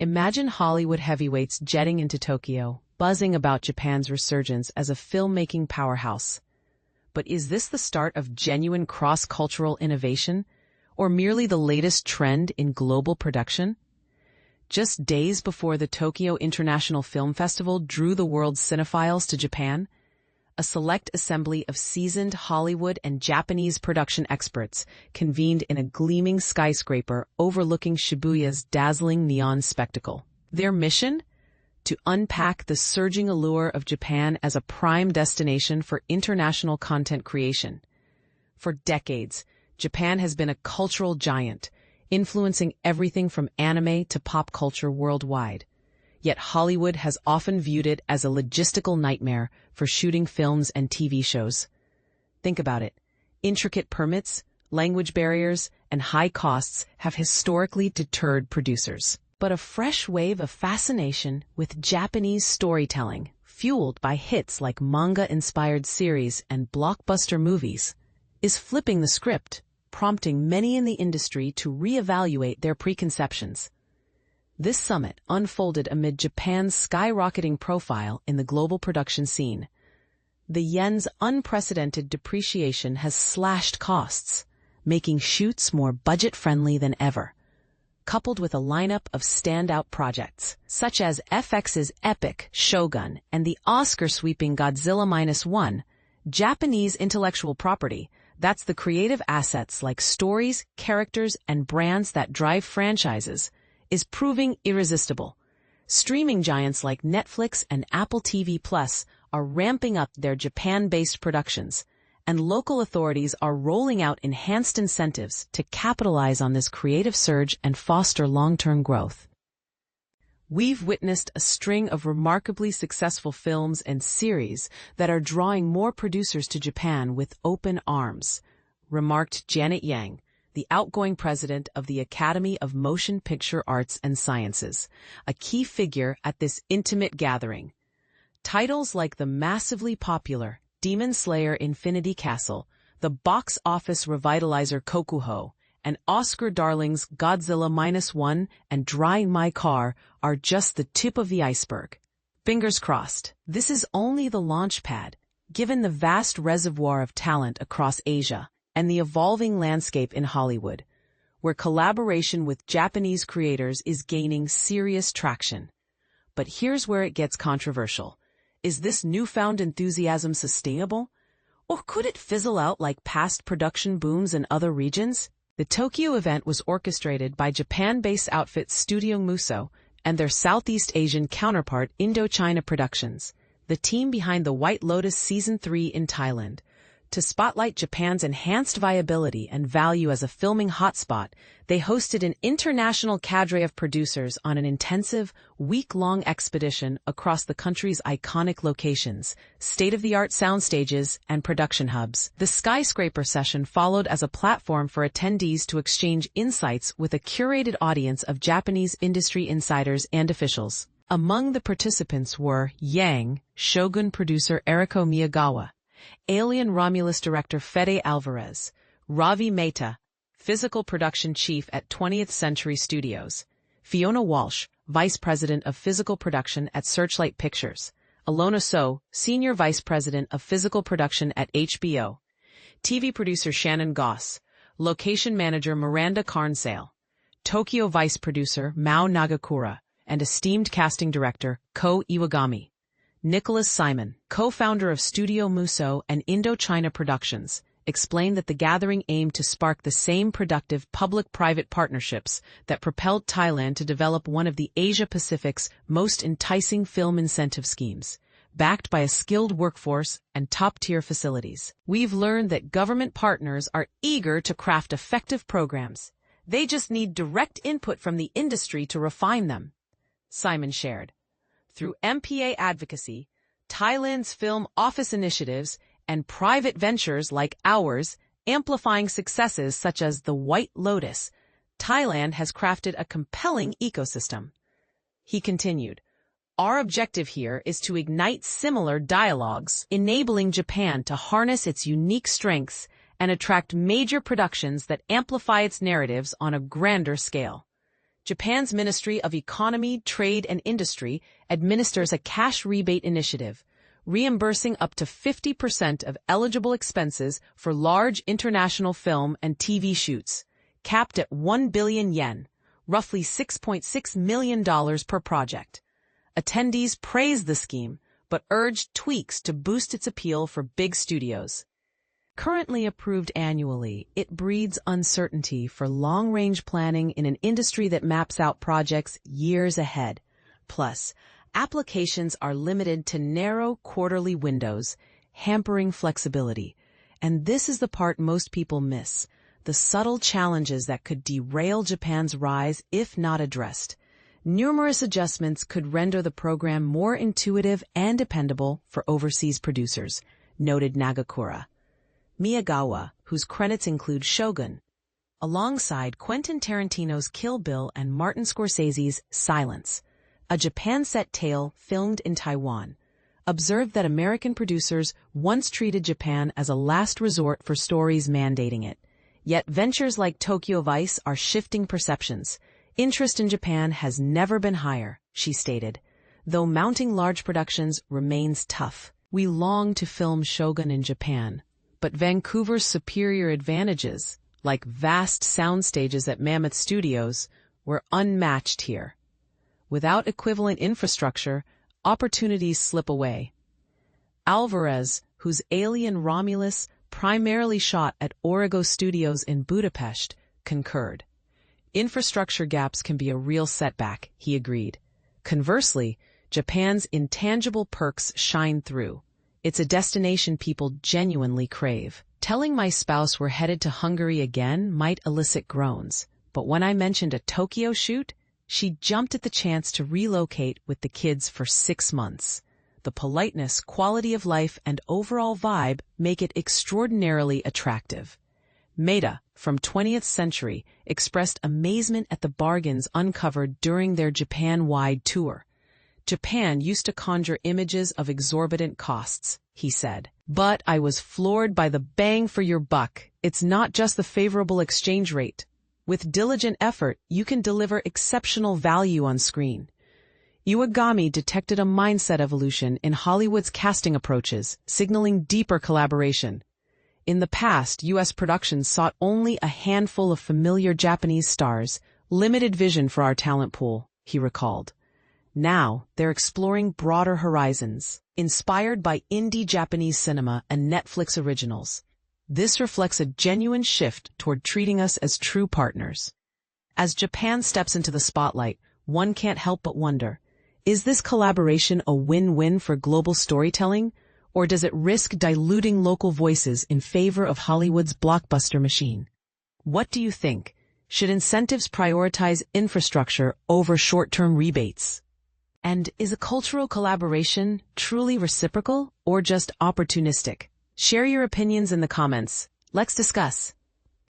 Imagine Hollywood heavyweights jetting into Tokyo, buzzing about Japan's resurgence as a filmmaking powerhouse. But is this the start of genuine cross-cultural innovation, or merely the latest trend in global production? Just days before the Tokyo International Film Festival drew the world's cinephiles to Japan, a select assembly of seasoned Hollywood and Japanese production experts convened in a gleaming skyscraper overlooking Shibuya's dazzling neon spectacle. Their mission? To unpack the surging allure of Japan as a prime destination for international content creation. For decades, Japan has been a cultural giant, influencing everything from anime to pop culture worldwide. Yet Hollywood has often viewed it as a logistical nightmare for shooting films and TV shows. Think about it. Intricate permits, language barriers, and high costs have historically deterred producers. But a fresh wave of fascination with Japanese storytelling, fueled by hits like manga-inspired series and blockbuster movies, is flipping the script, prompting many in the industry to reevaluate their preconceptions. This summit unfolded amid Japan's skyrocketing profile in the global production scene. The yen's unprecedented depreciation has slashed costs, making shoots more budget-friendly than ever. Coupled with a lineup of standout projects, such as FX's epic Shogun and the Oscar-sweeping Godzilla -1, Japanese intellectual property, that's the creative assets like stories, characters, and brands that drive franchises, is proving irresistible. Streaming giants like Netflix and Apple TV Plus are ramping up their Japan-based productions, and local authorities are rolling out enhanced incentives to capitalize on this creative surge and foster long-term growth. We've witnessed a string of remarkably successful films and series that are drawing more producers to Japan with open arms, remarked Janet Yang, the outgoing president of the Academy of Motion Picture Arts and Sciences, a key figure at this intimate gathering. Titles like the massively popular Demon Slayer Infinity Castle, the box office revitalizer Kokuho, and Oscar darlings Godzilla -1 and Drive My Car are just the tip of the iceberg. Fingers crossed, this is only the launch pad, given the vast reservoir of talent across Asia and the evolving landscape in Hollywood, where collaboration with Japanese creators is gaining serious traction. But here's where it gets controversial. Is this newfound enthusiasm sustainable? Or could it fizzle out like past production booms in other regions? The Tokyo event was orchestrated by Japan-based outfit Studio Muso and their Southeast Asian counterpart Indochina Productions, the team behind The White Lotus Season 3 in Thailand. To spotlight Japan's enhanced viability and value as a filming hotspot, they hosted an international cadre of producers on an intensive, week-long expedition across the country's iconic locations, state-of-the-art sound stages, and production hubs. The skyscraper session followed as a platform for attendees to exchange insights with a curated audience of Japanese industry insiders and officials. Among the participants were Yang, Shogun producer Eriko Miyagawa, Alien Romulus director Fede Álvarez, Ravi Mehta, physical production chief at 20th Century Studios, Fiona Walsh, vice president of physical production at Searchlight Pictures, Alona So, senior vice president of physical production at HBO, TV producer Shannon Goss, location manager Miranda Carnsale, Tokyo vice producer Mao Nagakura, and esteemed casting director Ko Iwagami. Nicholas Simon, co-founder of Studio Muso and Indochina Productions, explained that the gathering aimed to spark the same productive public-private partnerships that propelled Thailand to develop one of the Asia-Pacific's most enticing film incentive schemes, backed by a skilled workforce and top-tier facilities. We've learned that government partners are eager to craft effective programs. They just need direct input from the industry to refine them, Simon shared. Through MPA advocacy, Thailand's film office initiatives, and private ventures like ours, amplifying successes such as The White Lotus, Thailand has crafted a compelling ecosystem. He continued, "Our objective here is to ignite similar dialogues, enabling Japan to harness its unique strengths and attract major productions that amplify its narratives on a grander scale." Japan's Ministry of Economy, Trade and Industry administers a cash rebate initiative, reimbursing up to 50% of eligible expenses for large international film and TV shoots, capped at 1 billion yen, roughly $6.6 million per project. Attendees praised the scheme, but urged tweaks to boost its appeal for big studios. Currently approved annually, it breeds uncertainty for long-range planning in an industry that maps out projects years ahead. Plus, applications are limited to narrow quarterly windows, hampering flexibility. And this is the part most people miss, the subtle challenges that could derail Japan's rise if not addressed. Numerous adjustments could render the program more intuitive and dependable for overseas producers, noted Nagakura. Miyagawa, whose credits include Shogun, alongside Quentin Tarantino's Kill Bill and Martin Scorsese's Silence, a Japan-set tale filmed in Taiwan, observed that American producers once treated Japan as a last resort for stories mandating it. Yet ventures like Tokyo Vice are shifting perceptions. Interest in Japan has never been higher, she stated, though mounting large productions remains tough. We long to film Shogun in Japan, but Vancouver's superior advantages, like vast sound stages at Mammoth Studios, were unmatched here. Without equivalent infrastructure, opportunities slip away. Alvarez, whose Alien Romulus primarily shot at Origo Studios in Budapest, concurred. Infrastructure gaps can be a real setback, he agreed. Conversely, Japan's intangible perks shine through. It's a destination people genuinely crave. Telling my spouse we're headed to Hungary again might elicit groans, but when I mentioned a Tokyo shoot, she jumped at the chance to relocate with the kids for 6 months. The politeness, quality of life, and overall vibe make it extraordinarily attractive. Maida, from 20th Century, expressed amazement at the bargains uncovered during their Japan-wide tour. Japan used to conjure images of exorbitant costs, he said. But I was floored by the bang for your buck. It's not just the favorable exchange rate. With diligent effort, you can deliver exceptional value on screen. Iwagami detected a mindset evolution in Hollywood's casting approaches, signaling deeper collaboration. In the past, U.S. productions sought only a handful of familiar Japanese stars, limited vision for our talent pool, he recalled. Now, they're exploring broader horizons, inspired by indie Japanese cinema and Netflix originals. This reflects a genuine shift toward treating us as true partners. As Japan steps into the spotlight, one can't help but wonder, is this collaboration a win-win for global storytelling, or does it risk diluting local voices in favor of Hollywood's blockbuster machine? What do you think? Should incentives prioritize infrastructure over short-term rebates? And is a cultural collaboration truly reciprocal or just opportunistic? Share your opinions in the comments. Let's discuss.